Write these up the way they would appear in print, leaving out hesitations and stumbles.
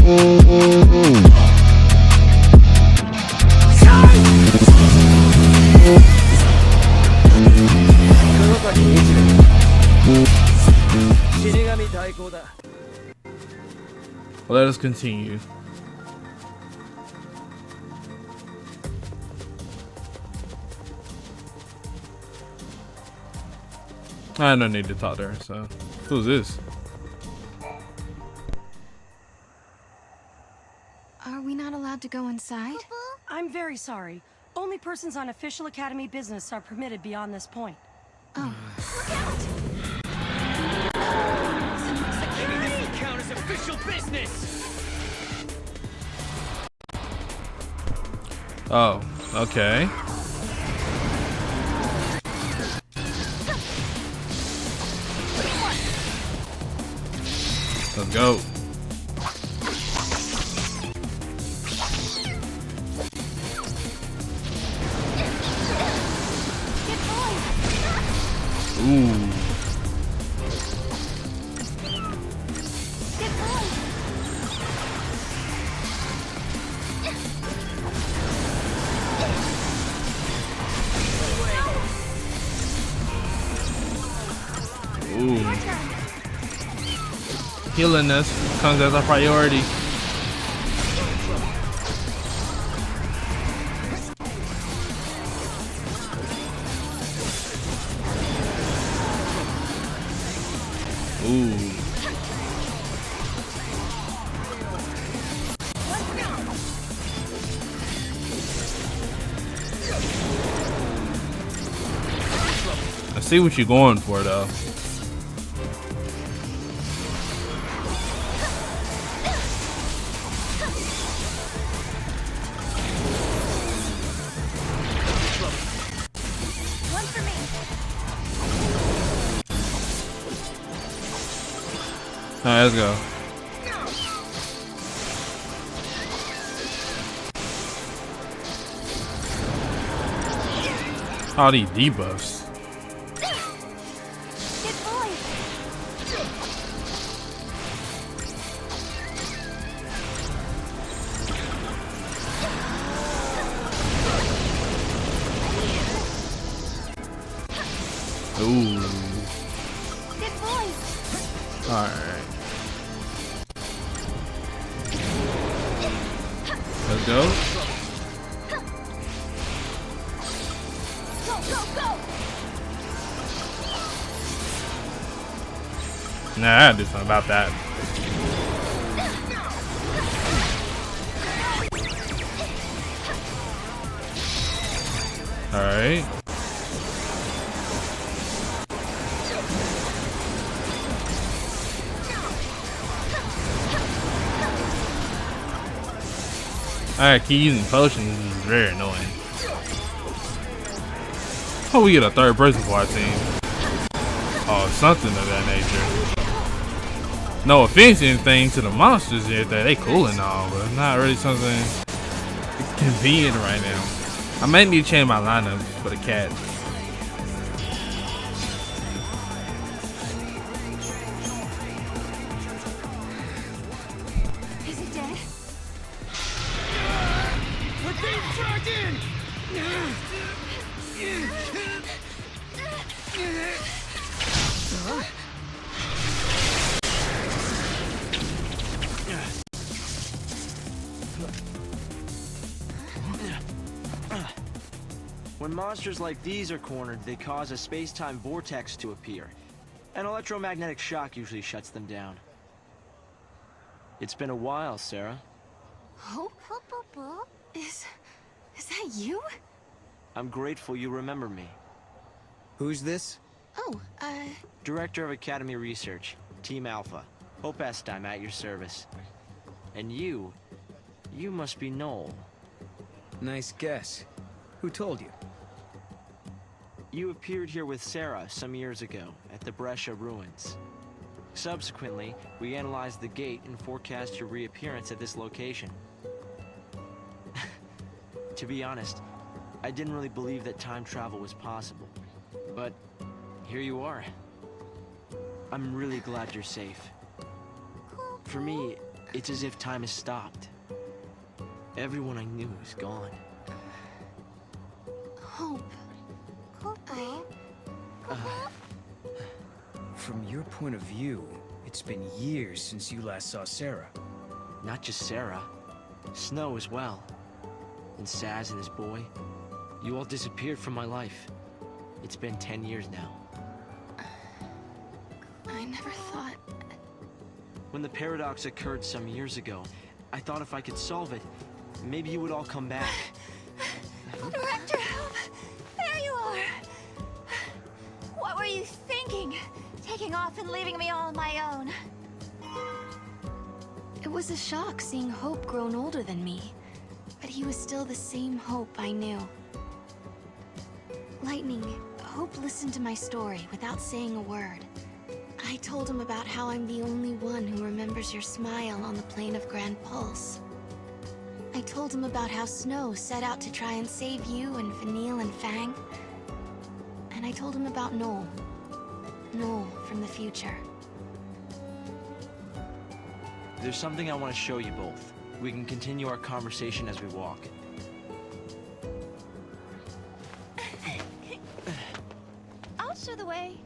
Well, let us continue. I don't need to talk to her, so. Who's this? Are we not allowed to go inside? I'm very sorry. Only persons on official academy business are permitted beyond this point. Oh. Maybe this will count as official business! Oh, okay. Let's go. Ooh. Ooh. Healing us comes as a priority. Ooh. I see what you're going for, though. Alright, let's go. All these debuffs. Ooh. Alright. Let's go. Nah, I gotta do something about that. Alright. I keep using potions, this is very annoying. Oh, we get a third person for our team. Oh, something of that nature. No offense or anything to the monsters here, that they cool and all, but it's not really something convenient right now. I might need to change my lineup for the cat. Is it dead? We're being dragged in! When monsters like these are cornered, they cause a space-time vortex to appear. An electromagnetic shock usually shuts them down. It's been a while, Sarah. Oh, is that you? I'm grateful you remember me. Who's this? Oh, Director of Academy Research, Team Alpha. Hope Est, I'm at your service. And you must be Noel. Nice guess. Who told you? You appeared here with Sarah some years ago at the Brescia ruins. Subsequently, we analyzed the gate and forecast your reappearance at this location. To be honest, I didn't really believe that time travel was possible. But here you are. I'm really glad you're safe. For me, It's as if time has stopped. Everyone I knew is gone. Hope. From your point of view, it's been years since you last saw Sarah. Not just Sarah. Snow as well. And Saz and his boy. You all disappeared from my life. It's been 10 years now. I never thought... When the paradox occurred some years ago, I thought if I could solve it, maybe you would all come back. Director, help! There you are! What were you thinking? Taking off and leaving me all on my own. It was a shock seeing Hope grown older than me. But he was still the same Hope I knew. Lightning, Hope listened to my story without saying a word. I told him about how I'm the only one who remembers your smile on the plane of Grand Pulse. I told him about how Snow set out to try and save you and Vanille and Fang. And I told him about Noel. Noel from the future. There's something I want to show you both. We can continue our conversation as we walk. I'll show the way.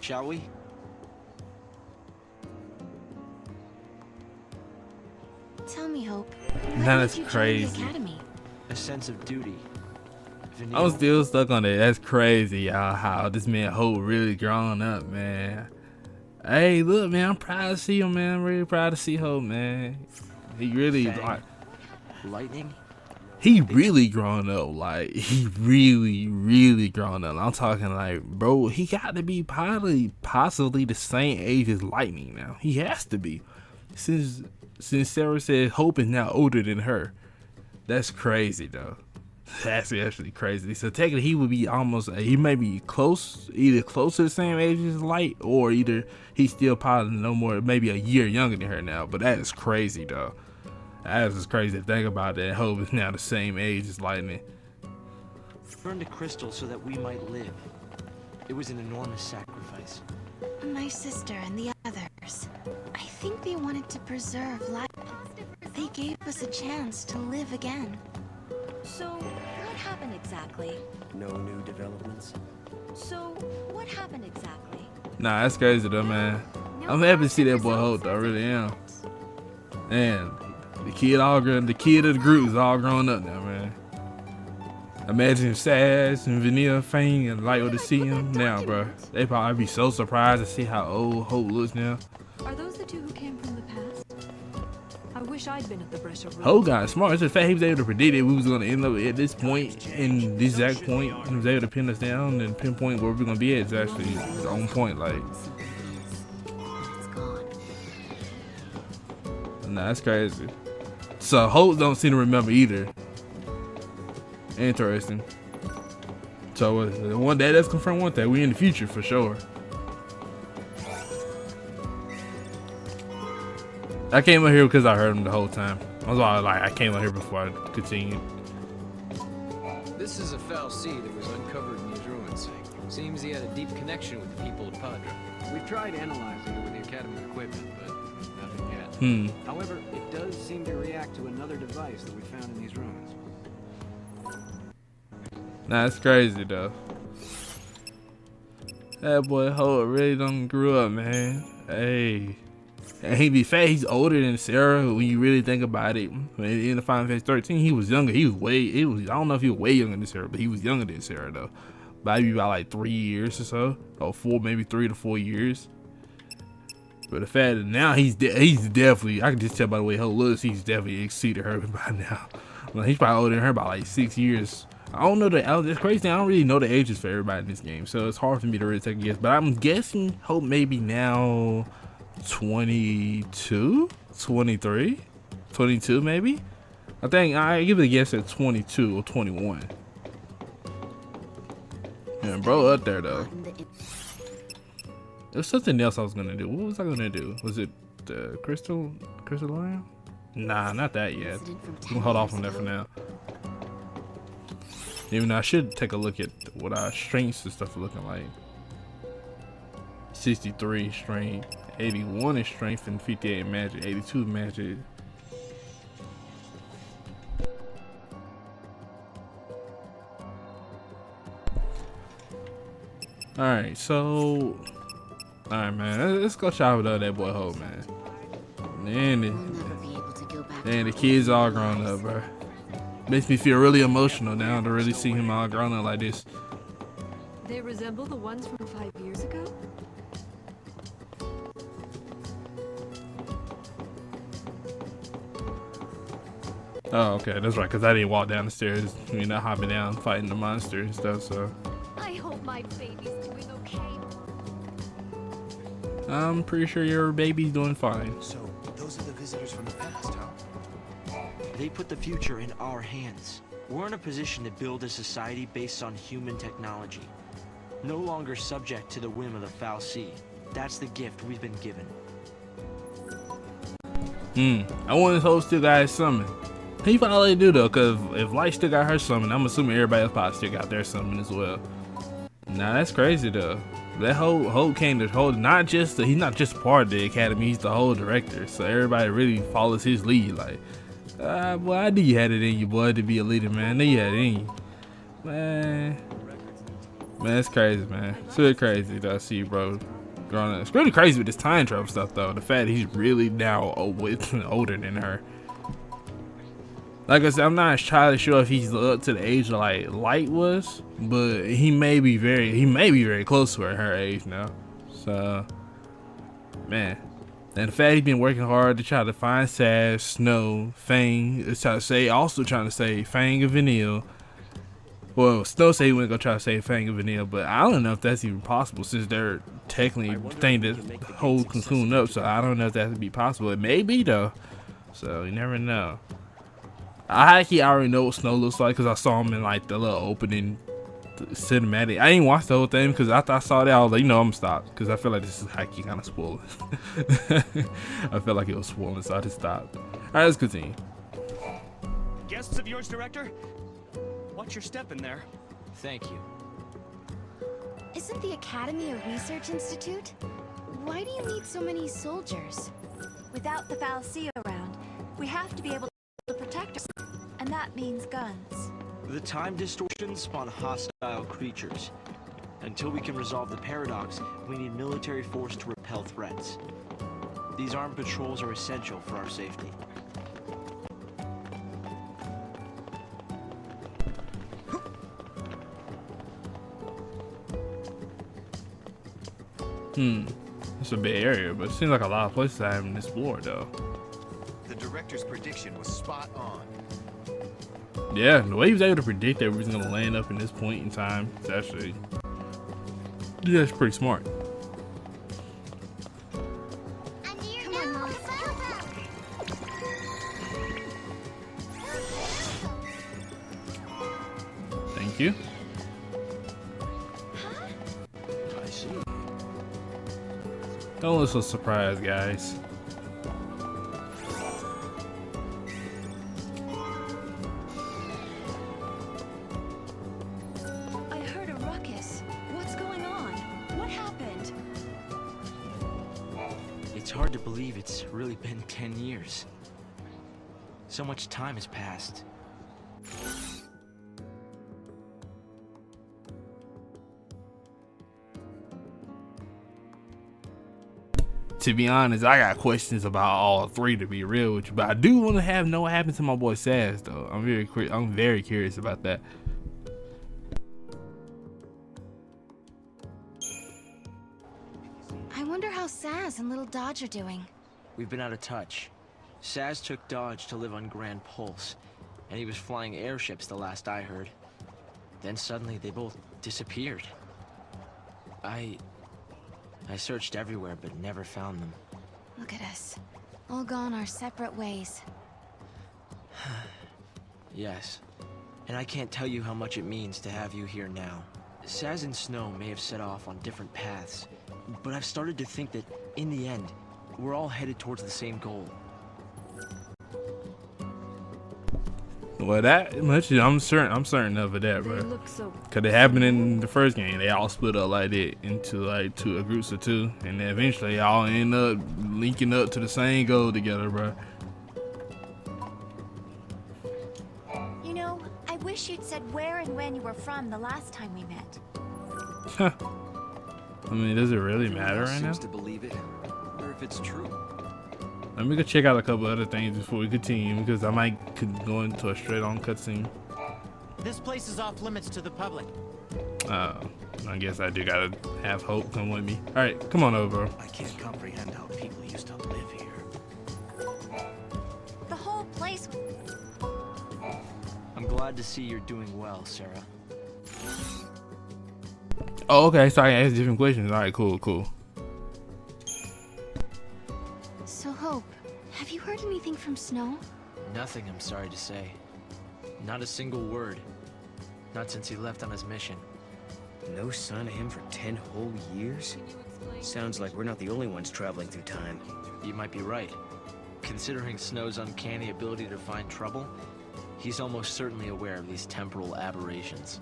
Shall we? Tell me, Hope. That is Why did you join crazy. the academy? A sense of duty. I'm Vanille, still stuck on it. That's crazy, y'all. How this man Hope really grown up, man. Hey, look, man. I'm proud to see him, man. I'm really proud to see Hope, man. He really Fang. like. Lightning. He really grown up, like he really grown up. I'm talking like, bro, he got to be possibly the same age as Lightning now. He has to be, since Sarah said Hope is now older than her. That's crazy though. That's actually crazy. So technically, he would be almost, he may be close, either close to the same age as Light, or either he's still probably no more, maybe a year younger than her now. But that is crazy though. That is crazy to think about that. Hope is now the same age as Lightning. Burned a crystal so that we might live. It was an enormous sacrifice. My sister and the others. I think they wanted to preserve life. They gave us a chance to live again. So, what happened exactly? No new developments? So, what happened exactly? Nah, that's crazy though, man. I'm happy to see that boy Hope though. I really am. And the kid of the group is all grown up now, man. Imagine if Saz and Vanilla, Fang, and Light were to see him now, bro. They probably be so surprised to see how old Hope looks now. Are those the two who came from the past? I wish I'd been at the Brescia room. Hope got smart. It's the fact he was able to predict it. We was gonna end up at this point, in this exact point. He was able to pin us down and pinpoint where we're gonna be at. It's actually his own point, like. It's gone. Nah, that's crazy. So Hope don't seem to remember either. Interesting. So one day that's confirmed one thing. We in the future for sure. I came up here because I heard him the whole time. That's why I came up here before I continued. This is a foul seed that was uncovered in these ruins. Seems he had a deep connection with the people of Padra. We've tried analyzing it with the Academy equipment, but nothing yet. However, it does seem to react to another device that we found in these ruins. Nah, it's crazy though. That boy Hope really done grew up, man. Hey. And he's older than Sarah when you really think about it. In the Final Fantasy 13, he was younger. I don't know if he was way younger than Sarah, but he was younger than Sarah though. Maybe about like 3 years or so, or 4, maybe 3 to 4 years. But the fact that now he's definitely, I can just tell by the way Hope looks, he's definitely exceeded her by now. Well, he's probably older than her by like 6 years. I don't know it's crazy. I don't really know the ages for everybody in this game, so it's hard for me to really take a guess. But I'm guessing Hope maybe now 22, 23, 22 maybe. I think I give it a guess at 22 or 21. Yeah, bro, up there though. There's something else I was gonna do. What was I gonna do? Was it the crystal lion? Nah, not that yet. I'm gonna hold off on that for now. Even though I should take a look at what our strengths and stuff are looking like. 63 strength, 81 in strength, and 58 magic, 82 magic. Alright, so alright man, let's go chop it up that boy Hope, man. And the kids all grown up, bro. Makes me feel really emotional now to really see him all grown up like this. They resemble the ones from 5 years ago? Oh, okay, that's right, because I didn't walk down the stairs, you know, hopping down, fighting the monster and stuff, so. I hope my baby's doing okay. I'm pretty sure your baby's doing fine. So, those are the visitors from the past, huh? They put the future in our hands. We're in a position to build a society based on human technology. No longer subject to the whim of the Foul Sea. That's the gift we've been given. I wonder if Hope still got his summon. He probably do though, cause if Light still got her summon, I'm assuming everybody else probably still got their summon as well. Nah, that's crazy though. That Hope came to hold he's not just part of the academy, he's the whole director. So everybody really follows his lead. Like, boy, I knew you had it in you, boy, to be a leader, man. I knew you had it in you, man. Man, it's crazy, man. It's really crazy to see you, bro, growing up. It's really crazy with this time travel stuff, though. The fact that he's really now older than her. Like I said, I'm not entirely sure if he's up to the age of like Light was, but he may be very close to her age now. So, man, and the fact he's been working hard to try to find Saz, Snow, Fang, also trying to save Fang and Vanille. Well, Snow said he wasn't gonna try to save Fang and Vanille, but I don't know if that's even possible since they're technically thing that whole cocoon up. So I don't know if that would be possible. It may be though. So you never know. I actually already know what Snow looks like because I saw him in like the little opening cinematic. I didn't watch the whole thing because after I saw that, I was like, you know, I'm gonna stop because I feel like this is hikey kind of spoiling. I felt like it was spoiling, so I just stopped. All right, let's continue. Guests of yours, Director? Watch your step in there. Thank you. Isn't the Academy a research institute? Why do you need so many soldiers? Without the Foul Sea around, we have to be able to protect ourselves, and that means guns. The time distortions spawn hostile creatures. Until we can resolve the paradox, we need military force to repel threats. These armed patrols are essential for our safety. It's a big area, but it seems like a lot of places I haven't explored though. The director's prediction was spot on. Yeah, the way he was able to predict that we was gonna land up in this point in time, it's actually, yeah, it's pretty smart. Come on, Mom. Thank you. I see. Don't look so surprised, guys. I heard a ruckus. What's going on? What happened? It's hard to believe it's really been 10 years. So much time has passed. To be honest, I got questions about all three, to be real with you, but I do want to know what happened to my boy Saz though. I'm very curious about that. I wonder how Saz and Little Dodge are doing. We've been out of touch. Saz took Dodge to live on Grand Pulse, and he was flying airships the last I heard. Then suddenly they both disappeared. I searched everywhere but never found them. Look at us. All gone our separate ways. Yes. And I can't tell you how much it means to have you here now. Saz and Snow may have set off on different paths, but I've started to think that, in the end, we're all headed towards the same goal. Well, that much I'm certain of it, that, They bro. look so. Cause it happened in the first game. They all split up like that into like groups of two, and then eventually they all end up linking up to the same goal together, bro. You know, I wish you'd said where and when you were from the last time we met. I mean, does it really matter right now? Seems to believe it, or if it's true. Let me go check out a couple other things before we continue, because I might go into a straight-on cutscene. This place is off limits to the public. I guess I do gotta have hope come with me. All right, come on over. I can't comprehend how people used to live here. The whole place. I'm glad to see you're doing well, Sarah. Oh, okay. So I can ask different questions. All right, cool. So, Hope, have you heard anything from Snow? Nothing, I'm sorry to say. Not a single word. Not since he left on his mission. No sign of him for 10 whole years? Sounds like we're not the only ones traveling through time. You might be right. Considering Snow's uncanny ability to find trouble, he's almost certainly aware of these temporal aberrations.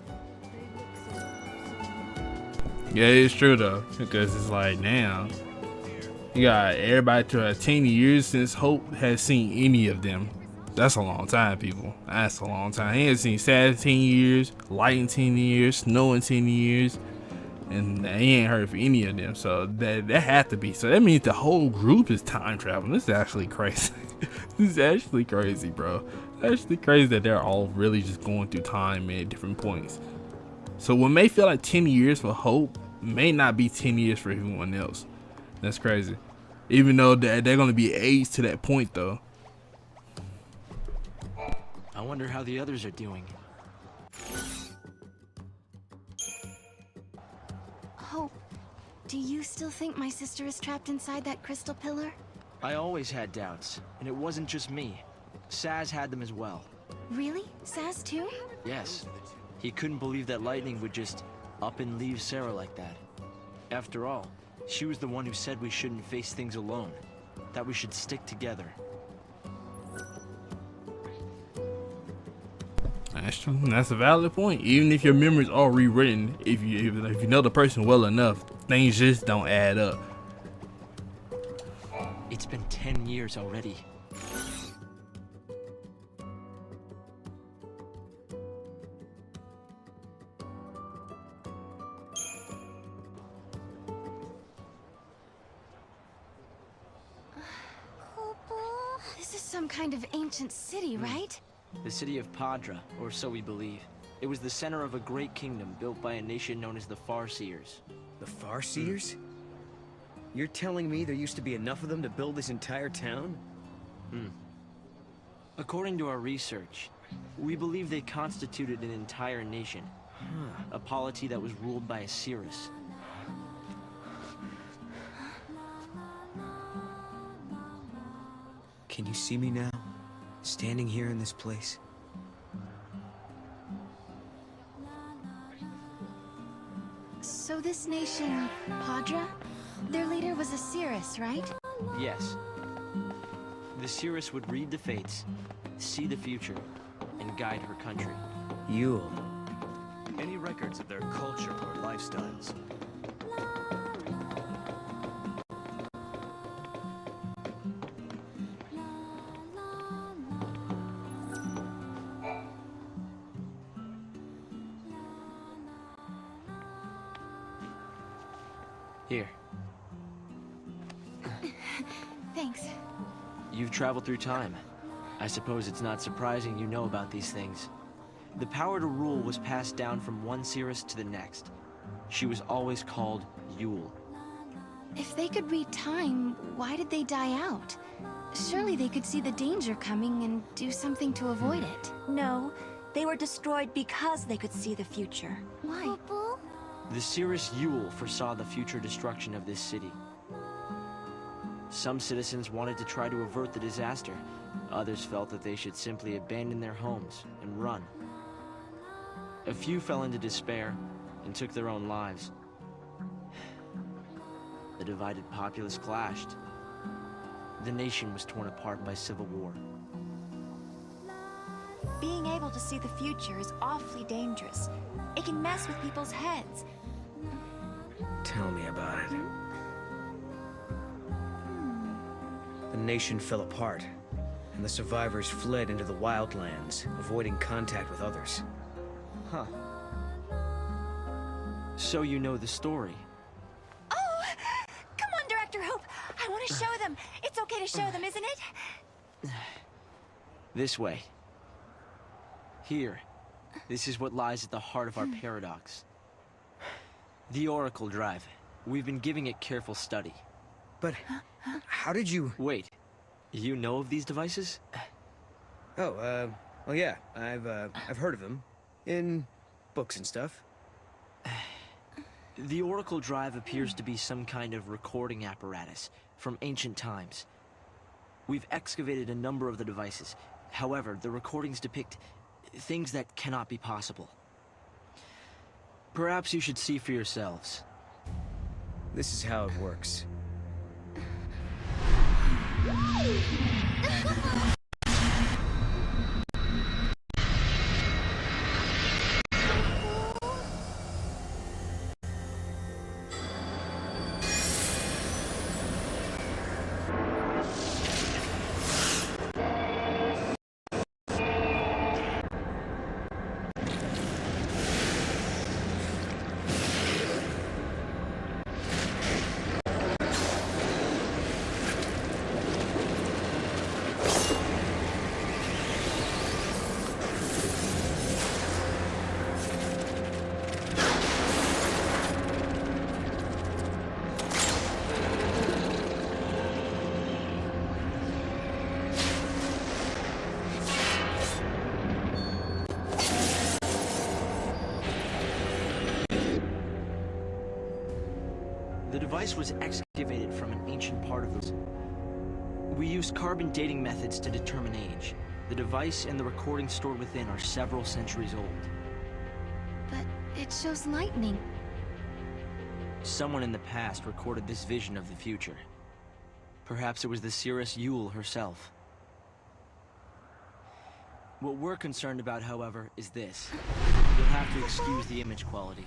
Yeah, it's true though, because it's like now you got everybody to 10 years since Hope has seen any of them. That's a long time, people. That's a long time. He hasn't seen Sad in 10 years, Light in 10 years, Snow in 10 years, and he ain't heard from any of them. So that had to be. So that means the whole group is time traveling. This is actually crazy. This is actually crazy, bro. It's actually crazy that they're all really just going through time at different points. So what may feel like 10 years for Hope may not be 10 years for everyone else. That's crazy. Even though they're going to be aged to that point, though. I wonder how the others are doing. Hope, do you still think my sister is trapped inside that crystal pillar? I always had doubts, and it wasn't just me. Saz had them as well. Really? Saz too? Yes. He couldn't believe that Lightning would just up and leave Sarah like that. After all, she was the one who said we shouldn't face things alone, that we should stick together. That's true. That's a valid point. Even if your memories are rewritten, if you know the person well enough, things just don't add up. It's been 10 years already. This is some kind of ancient city, right? The city of Padra, or so we believe. It was the center of a great kingdom built by a nation known as the Farseers. The Farseers? You're telling me there used to be enough of them to build this entire town? According to our research, we believe they constituted an entire nation. A polity that was ruled by a Cirrus. Can you see me now? Standing here in this place? So this nation, Padra, their leader was a Cirrus, right? Yes. The Cirrus would read the fates, see the future, and guide her country. Yule. Any records of their culture or lifestyles? Here. Thanks. You've traveled through time. I suppose it's not surprising you know about these things. The power to rule was passed down from one Cirrus to the next. She was always called Yule. If they could read time, why did they die out? Surely they could see the danger coming and do something to avoid it. No, they were destroyed because they could see the future. Why? The Cirrus Yule foresaw the future destruction of this city. Some citizens wanted to try to avert the disaster. Others felt that they should simply abandon their homes and run. A few fell into despair and took their own lives. The divided populace clashed. The nation was torn apart by civil war. being able to see the future is awfully dangerous. It can mess with people's heads. Tell me about it. The nation fell apart, and the survivors fled into the wildlands, avoiding contact with others. Huh. So you know the story. Oh! Come on, Director Hope! I want to show them! It's okay to show them, isn't it? This way. Here. This is what lies at the heart of our paradox. The Oracle Drive. We've been giving it careful study. But how did you... Wait. You know of these devices? Oh, well, yeah. I've heard of them. In books and stuff. The Oracle Drive appears to be some kind of recording apparatus from ancient times. We've excavated a number of the devices. However, the recordings depict things that cannot be possible. Perhaps you should see for yourselves. This is how it works. The device was excavated from an ancient part of the... We used carbon dating methods to determine age. The device and the recordings stored within are several centuries old. But it shows lightning. Someone in the past recorded this vision of the future. Perhaps it was the seeress Yule herself. What we're concerned about, however, is this. You'll have to excuse the image quality.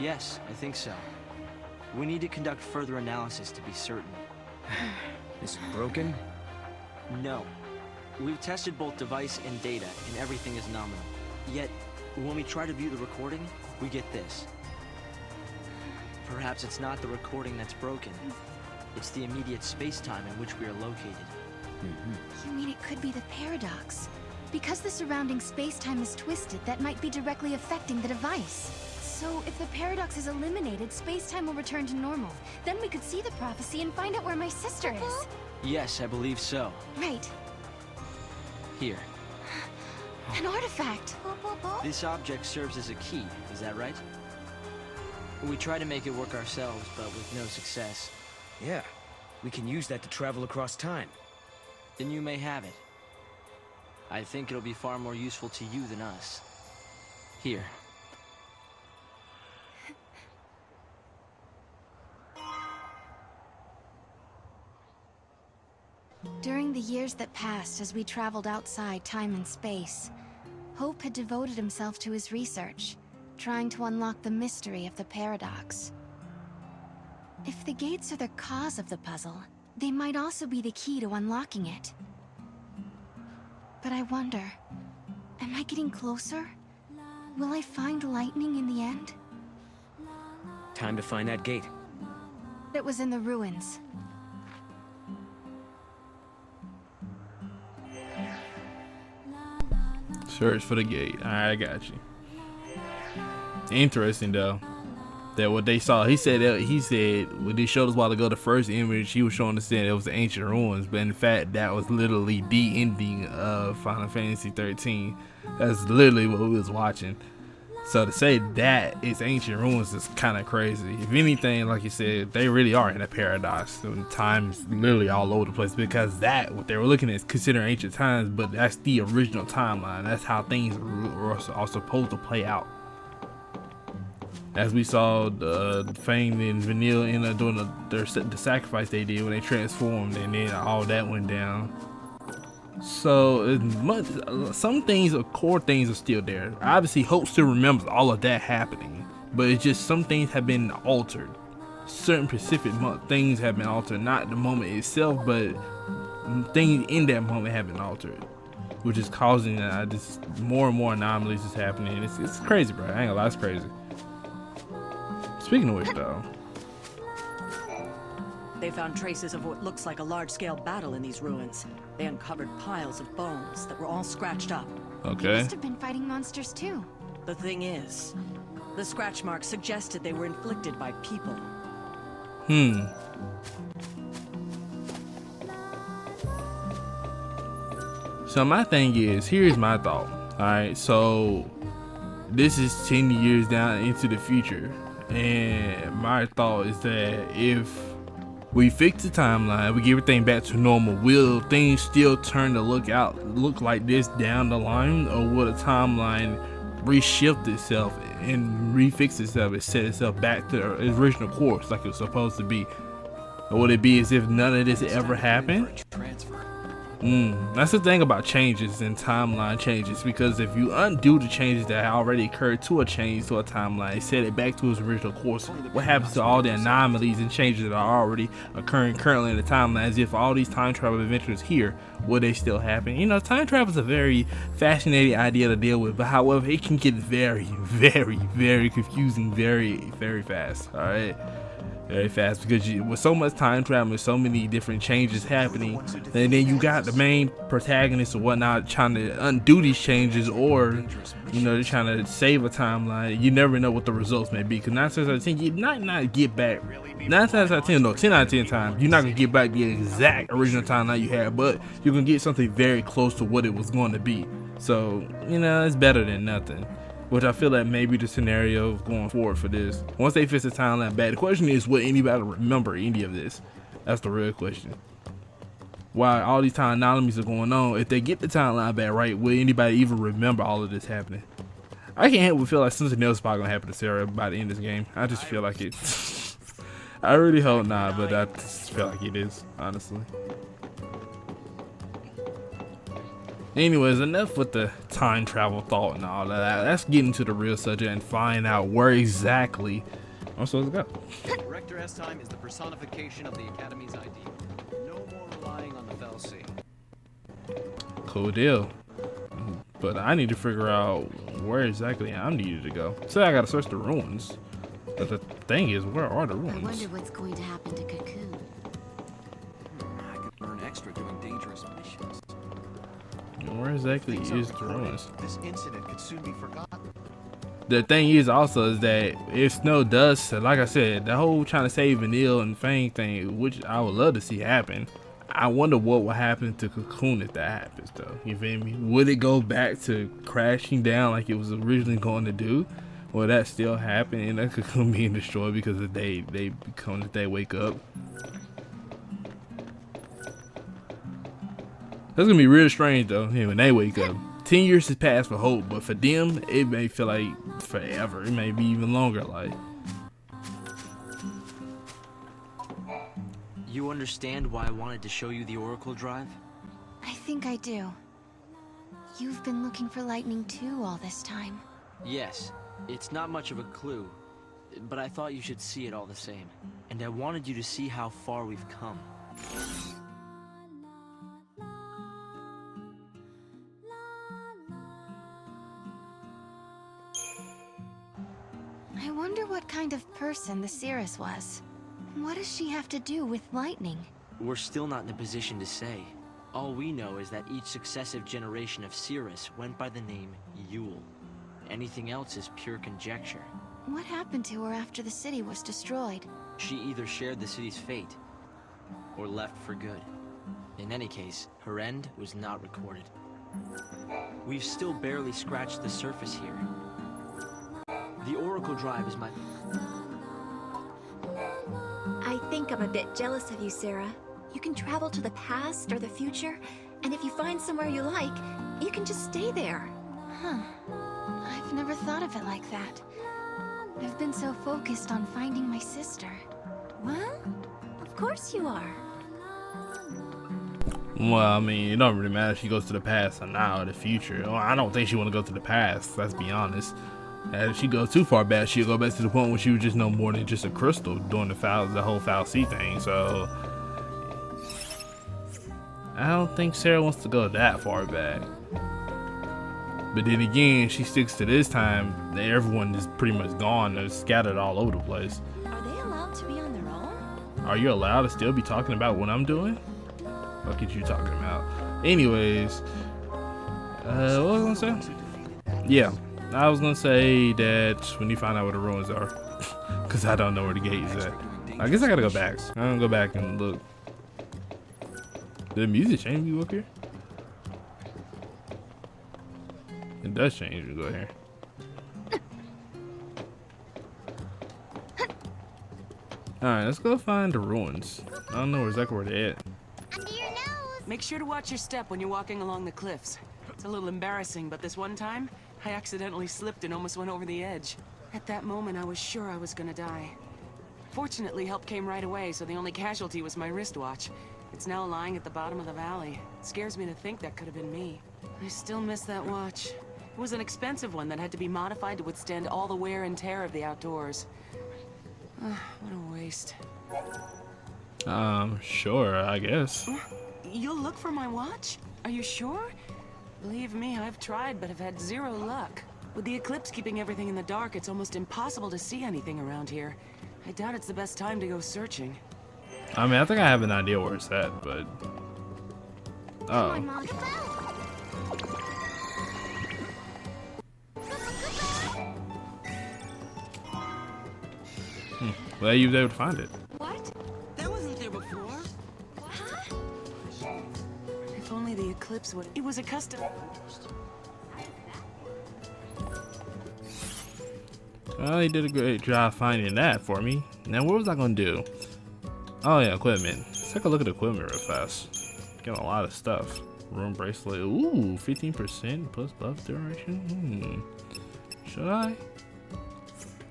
Yes, I think so. We need to conduct further analysis to be certain. Is it broken? No. We've tested both device and data, and everything is nominal. Yet, when we try to view the recording, we get this. Perhaps it's not the recording that's broken. It's the immediate space-time in which we are located. You mean it could be the paradox? Because the surrounding space-time is twisted, that might be directly affecting the device. So, if the paradox is eliminated, space-time will return to normal. Then we could see the prophecy and find out where my sister is. Yes, I believe so. Right. Here. An artifact! This object serves as a key, is that right? We try to make it work ourselves, but with no success. Yeah. We can use that to travel across time. Then you may have it. I think it'll be far more useful to you than us. Here. During the years that passed as we traveled outside time and space, Hope had devoted himself to his research, trying to unlock the mystery of the paradox. If the gates are the cause of the puzzle, they might also be the key to unlocking it. But I wonder, am I getting closer? Will I find lightning in the end? Time to find that gate. It was in the ruins. Search for the gate. Alright, I got you. Interesting though. that what they saw, he said when they showed us a while ago the first image, he was showing us that it was ancient ruins, but in fact that was literally the ending of Final Fantasy 13. That's literally what we was watching. So to say that it's ancient ruins is kind of crazy. If anything, like you said, they really are in a paradox. Time's literally all over the place, because that what they were looking at is considered ancient times, but that's the original timeline. That's how things are supposed to play out. As we saw, Fang and Vanille end up doing the sacrifice they did when they transformed, and then all that went down. So some things, core things, are still there. Obviously, Hope still remembers all of that happening, but it's just some things have been altered. Certain specific things have been altered, not the moment itself, but things in that moment have been altered, which is causing just more and more anomalies is happening. It's crazy, bro. I ain't gonna lie, it's crazy. Speaking of which, though, They found traces of what looks like a large-scale battle in these ruins. They uncovered piles of bones that were all scratched up. They must have been fighting monsters too. The thing is, the scratch marks suggested they were inflicted by people. So my thing is, here's my thought. Alright, so this is 10 years down into the future, and my thought is that if we fix the timeline, we get everything back to normal, will things still turn to look like this down the line, or will the timeline reshift itself and refix itself and set itself back to the original course like it was supposed to be? Or would it be as if none of this ever happened? That's the thing about changes and timeline changes, because if you undo the changes that already occurred to a change to a timeline, set it back to its original course, what happens to all the anomalies and changes that are already occurring currently in the timeline? As if all these time travel adventures here, will they still happen? You know, time travel is a very fascinating idea to deal with, but however, it can get very, very, very confusing very, very fast. All right. Very fast, because with so much time travel and so many different changes happening, and then you got the main protagonist or whatnot trying to undo these changes, or you know, they're trying to save a timeline. You never know what the results may be, because 9 times out of 10 you not get back 9 times out of 10, no, 10 out of 10 times you're not gonna get back the exact original timeline you had, but you're gonna get something very close to what it was going to be. So you know, it's better than nothing, which I feel like may be the scenario going forward for this. Once they fix the timeline back, the question is, will anybody remember any of this? That's the real question. While all these time anomalies are going on, if they get the timeline back right, will anybody even remember all of this happening? I can't help but feel like something else is probably gonna happen to Sarah by the end of this game. I just feel like it. I really hope not, but I just feel like it is, honestly. Anyways, enough with the time travel thought and all that. Let's get into the real subject and find out where exactly I'm supposed to go. Director S-Time is the personification of the Academy's ideal. No more relying on the Felsi. Cool deal. But I need to figure out where exactly I'm needed to go. So I gotta search the ruins. But the thing is, where are the ruins? I wonder what's going to happen to Cocoon. I could earn extra doing dangerous missions. Where exactly is the ruins? This incident could soon be forgotten. The thing is also is that if Snow does, like I said, the whole trying to save Vanille and Fang thing, which I would love to see happen, I wonder what will happen to Cocoon if that happens, though. You feel me? Would it go back to crashing down like it was originally going to do? Will that still happen and that Cocoon being destroyed because they wake up? That's gonna be real strange though. When they wake up, 10 years has passed for Hope, but for them, it may feel like forever. It may be even longer. Like, you understand why I wanted to show you the Oracle Drive? I think I do. You've been looking for lightning too all this time. Yes, it's not much of a clue, but I thought you should see it all the same. And I wanted you to see how far we've come. I wonder what kind of person the Cirrus was. What does she have to do with lightning? We're still not in a position to say. All we know is that each successive generation of Cirrus went by the name Yule. Anything else is pure conjecture. What happened to her after the city was destroyed? She either shared the city's fate, or left for good. In any case, her end was not recorded. We've still barely scratched the surface here. The Oracle Drive is my... I think I'm a bit jealous of you, Sarah. You can travel to the past or the future, and if you find somewhere you like, you can just stay there. Huh. I've never thought of it like that. I've been so focused on finding my sister. Well, of course you are. Well, I mean, it don't really matter if she goes to the past or now or the future. Well, I don't think she want to go to the past, let's be honest. And if she goes too far back, she'll go back to the point where she was just no more than just a crystal doing the whole foul C thing. So I don't think Sarah wants to go that far back. But then again, she sticks to this time that everyone is pretty much gone. They're scattered all over the place. Are they allowed to be on their own? Are you allowed to still be talking about what I'm doing? What are you talking about? Anyways, what was I gonna say? Yeah, I was gonna say that when you find out where the ruins are, because I don't know where the gate is at. I guess I gotta go back. I'm gonna go back and look. Did the music change when you look here? It does change when you go here. Alright, let's go find the ruins. I don't know exactly where they're at. Make sure to watch your step when you're walking along the cliffs. It's a little embarrassing, but this one time, I accidentally slipped and almost went over the edge. At that moment, I was sure I was gonna die. Fortunately, help came right away, so the only casualty was my wristwatch. It's now lying at the bottom of the valley. It scares me to think that could have been me. I still miss that watch. It was an expensive one that had to be modified to withstand all the wear and tear of the outdoors. What a waste. Sure, I guess. You'll look for my watch? Are you sure? Believe me, I've tried, but have had zero luck. With the eclipse keeping everything in the dark, it's almost impossible to see anything around here. I doubt it's the best time to go searching. I mean, I think I have an idea where it's at, but... Oh. Well, you was able to find it. What? That wasn't there before. Huh? If only the eclipse would... It was a custom... Well, he did a great job finding that for me. Now, what was I gonna do? Oh yeah, equipment. Let's take a look at the equipment real fast. Got a lot of stuff. Room bracelet. Ooh, 15% plus buff duration. Should I? I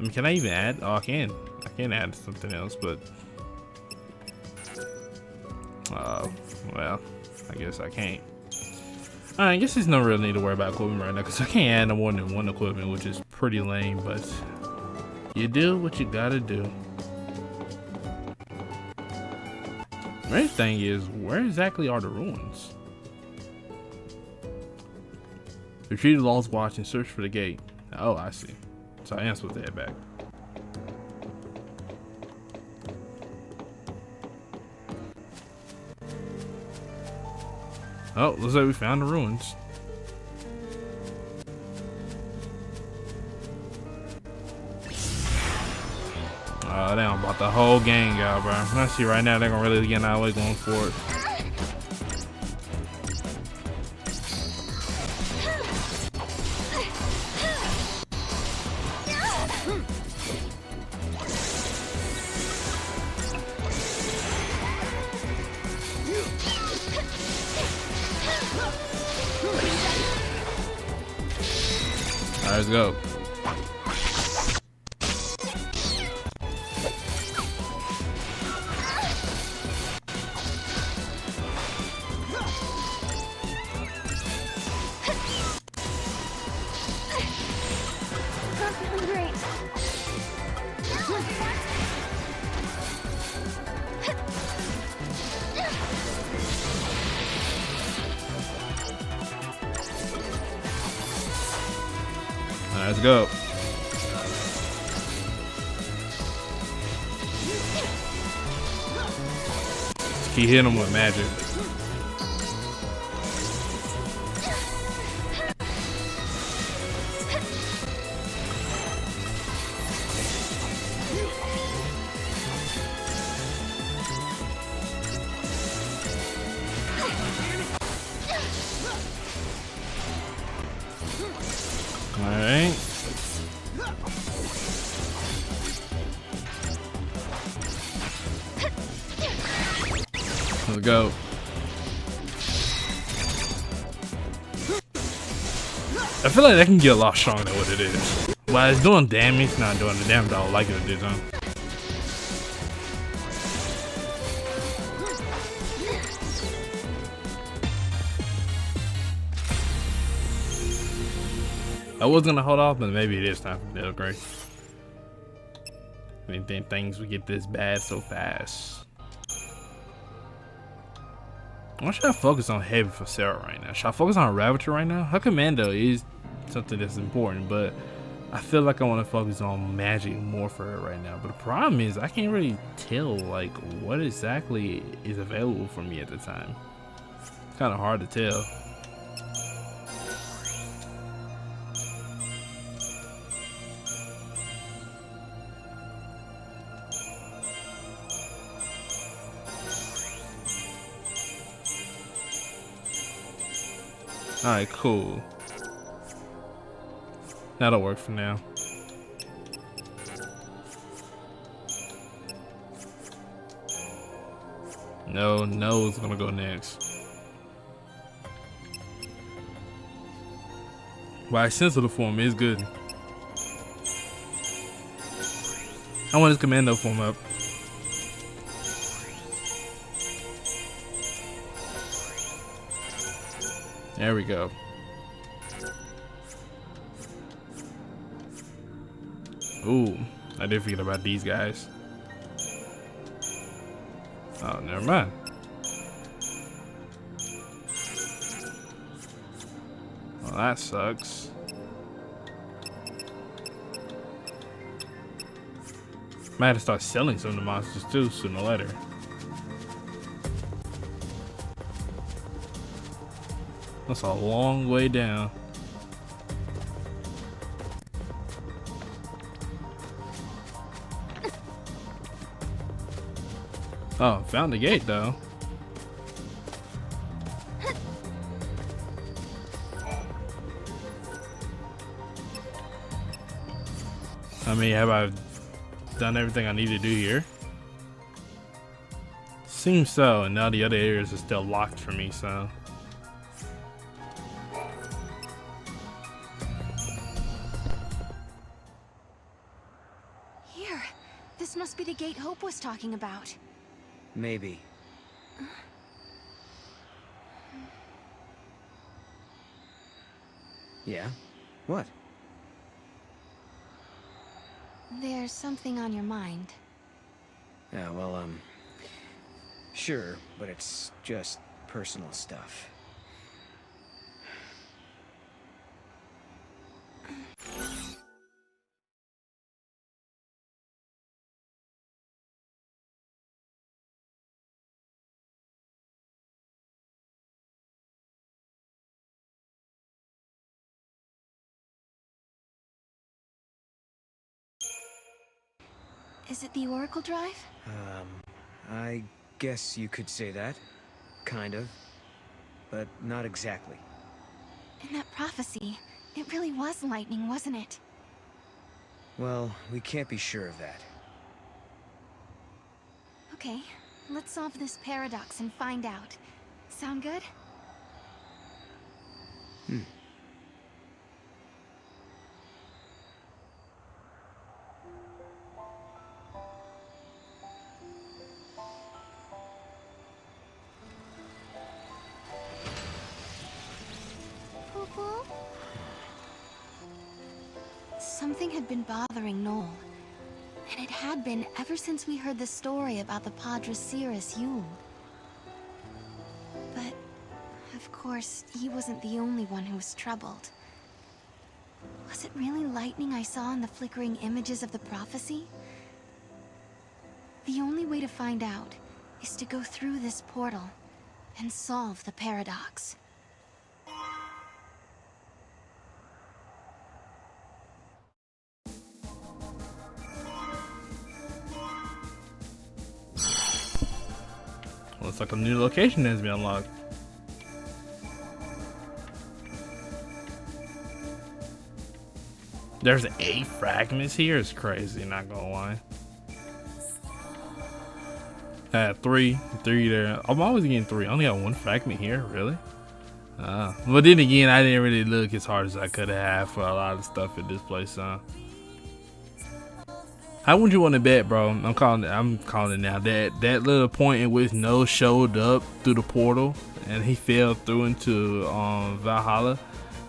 mean, can I even add? Oh, I can. I can add something else, but... well, I guess I can't. Alright, I guess there's no real need to worry about equipment right now, because I can't add no more than one equipment, which is pretty lame, but... You do what you gotta do. The main thing is, where exactly are the ruins? Retrieve the lost watch and search for the gate. Oh, I see. So I am supposed to head back. Oh, looks like we found the ruins. Oh, they done brought the whole gang out, bro. I see right now they're gonna really get our way going for it. All right, let's go. Let's go. Just keep hitting him with magic. Alright. Let's go. I feel like that can get a lot stronger than what it is. While it's doing damage, it's not doing the damage I would like it to do, though. I was gonna hold off, but maybe it is time for the upgrade. I didn't think things would get this bad so fast. Why should I focus on heavy for Sarah right now? Should I focus on Ravager right now? Her commando is something that's important, but I feel like I want to focus on magic more for her right now. But the problem is I can't really tell like what exactly is available for me at the time. It's kind of hard to tell. Alright, cool. That'll work for now. No, is gonna go next. Why sensitive form is good. I want his commando form up. There we go. Ooh, I did forget about these guys. Oh, never mind. Well, that sucks. Might have to start selling some of the monsters too sooner or later. That's a long way down. Oh, found the gate though. I mean, have I done everything I need to do here? Seems so, and now the other areas are still locked for me, so. Here, this must be the gate Hope was talking about. Maybe. Yeah? What? There's something on your mind. Yeah, well, sure, but it's just personal stuff. Is it the Oracle Drive? I guess you could say that. Kind of. But not exactly. In that prophecy, it really was lightning, wasn't it? Well, we can't be sure of that. Okay, let's solve this paradox and find out. Sound good? Something had been bothering Noel, and it had been ever since we heard the story about the Padre Cirrus Yule. But, of course, he wasn't the only one who was troubled. Was it really lightning I saw in the flickering images of the prophecy? The only way to find out is to go through this portal and solve the paradox. Looks like a new location has been unlocked. There's 8 fragments here. It's crazy, not gonna lie. I had 3 there. I'm always getting 3. I only got 1 fragment here, really. But then again, I didn't really look as hard as I could have for a lot of stuff at this place, huh? How would you want to bet, bro? I'm calling it now. That little point in which Noah showed up through the portal and he fell through into Valhalla.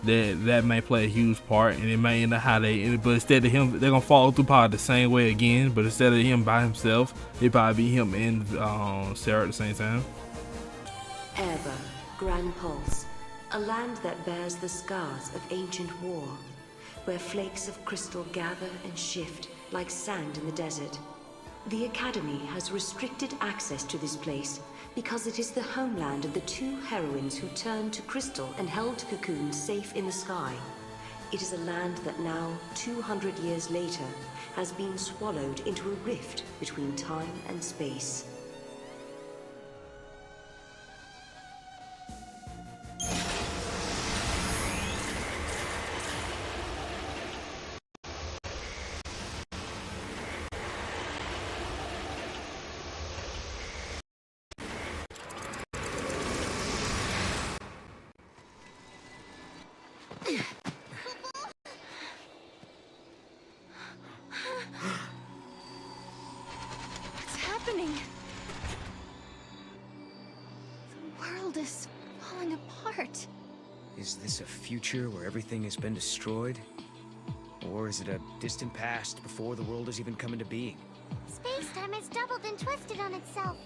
That may play a huge part, and it may end up how they. But instead of him, they're gonna follow through probably the same way again. But instead of him by himself, it probably be him and Sarah at the same time. Erba, Grand Pulse, a land that bears the scars of ancient war, where flakes of crystal gather and shift like sand in the desert. The Academy has restricted access to this place because it is the homeland of the 2 heroines who turned to crystal and held cocoons safe in the sky. It is a land that now, 200 years later, has been swallowed into a rift between time and space. What's happening? The world is falling apart. Is this a future where everything has been destroyed? Or is it a distant past before the world has even come into being? Space-time has doubled and twisted on itself.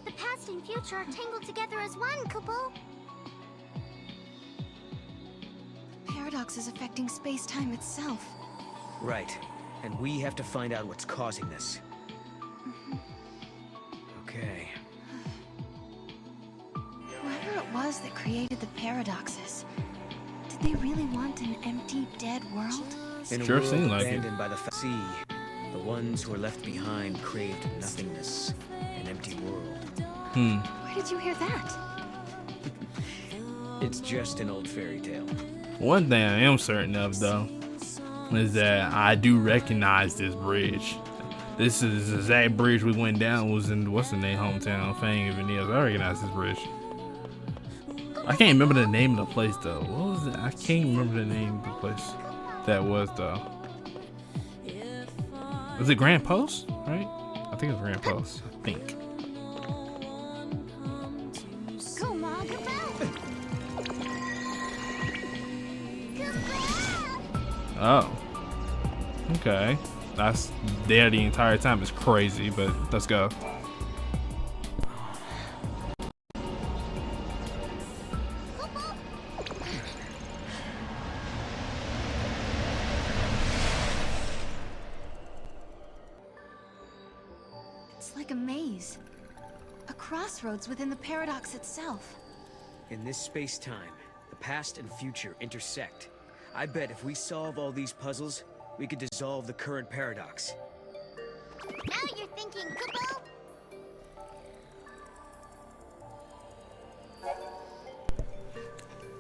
The past and future are tangled together as one, Kupo. The paradox is affecting space-time itself. Right. And we have to find out what's causing this. Okay. Whoever it was that created the paradoxes, did they really want an empty, dead world? In a Sure world seemed like abandoned by the sea, the ones who were left behind craved nothingness, an empty world. Where did you hear that? It's just an old fairy tale. One thing I am certain of, though, is that I do recognize this bridge. This is the exact bridge we went down. Was in what's the name hometown, Fang and Vanille's. I recognize this bridge. I can't remember the name of the place though. What was it? I can't remember the name of the place that was though. Was it Grand Post? Right? I think it was Grand Post. I think. Oh. Okay. That's there the entire time. It's crazy, but let's go. It's like a maze. A crossroads within the paradox itself. In this space-time, the past and future intersect. I bet if we solve all these puzzles, we could dissolve the current paradox. Now you're thinking, Kupo!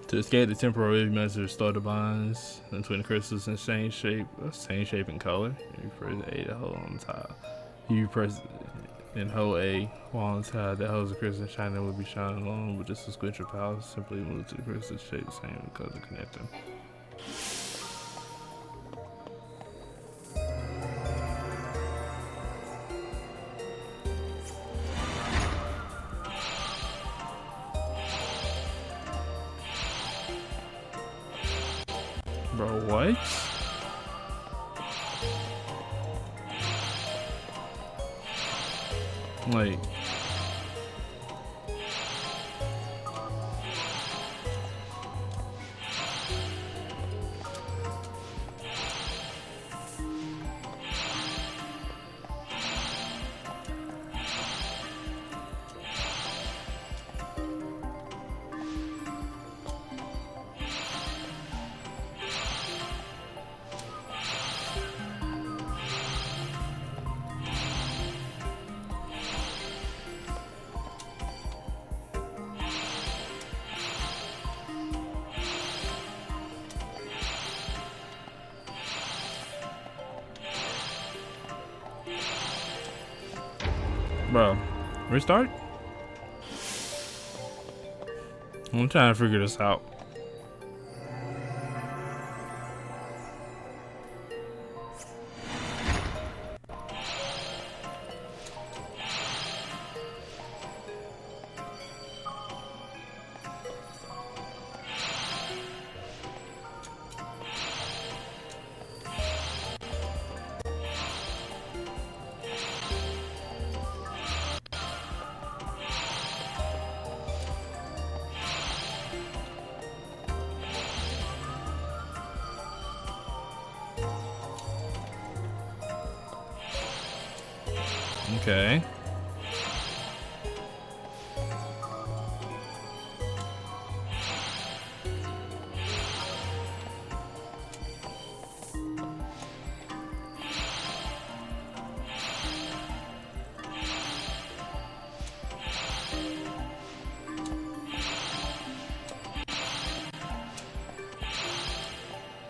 To escape the temporary measure, restore the bonds between the crystals in same shape and color. You press A to hold on top. You press and hold A while on top. That holds the crystal shining will be shining along, but just a squinch of power. Simply move to the crystal shape the same because of connecting. Bro, what? Like, Bro, restart? I'm trying to figure this out. Okay.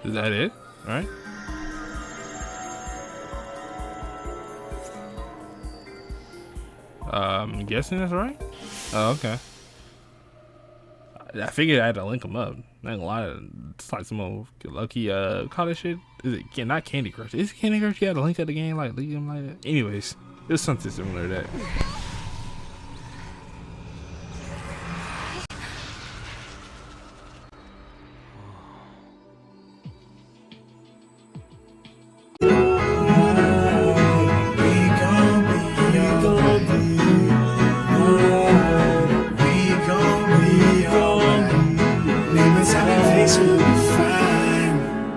Is that it? All right. I'm guessing that's right. Oh, okay. I figured I had to link them up. Not gonna lie, it's like some old lucky call that shit. Is it not Candy Crush? Is it Candy Crush? You had to link up the game like leave them like that. Anyways, it's something similar to that.